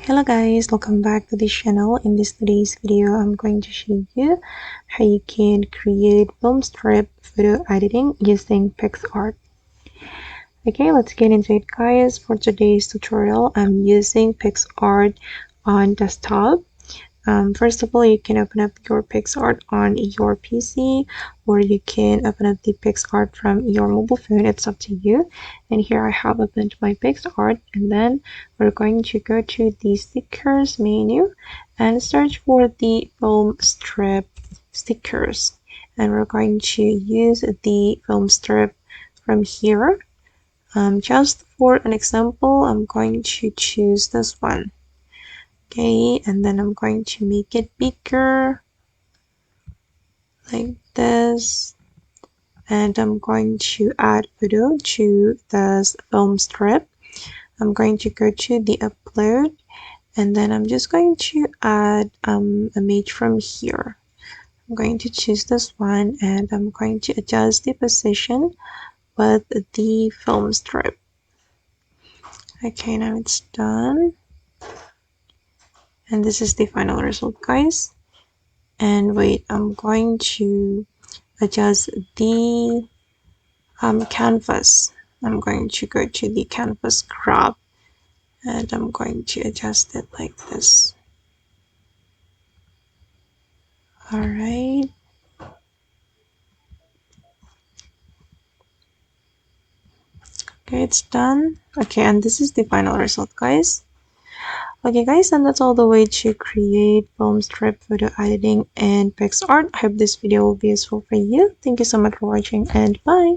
Hello guys, welcome back to this channel. In today's video, I'm going to show you how you can create Filmstrip photo editing using PicsArt. Okay, let's get into it guys. For today's tutorial, I'm using PicsArt on desktop. First of all, you can open up your PicsArt on your PC, or you can open up the PicsArt from your mobile phone. It's up to you. And here I have opened my PicsArt, and then we're going to go to the stickers menu and search for the Filmstrip stickers. And we're going to use the Filmstrip from here. Just for an example, I'm going to choose this one. Okay, and then I'm going to make it bigger like this, and I'm going to add photo to this Filmstrip. I'm going to go to the upload, and then I'm just going to add image from here. I'm going to choose this one, and I'm going to adjust the position with the Filmstrip. Okay, now it's done. And this is the final result guys. And wait, I'm going to adjust the canvas. I'm going to go to the canvas crop, and I'm going to adjust it like this. All right. Okay, it's done. Okay, and this is the final result guys. Okay guys, and that's all the way to create Filmstrip photo editing and PicsArt. I hope this video will be useful for you. Thank you so much for watching, and bye.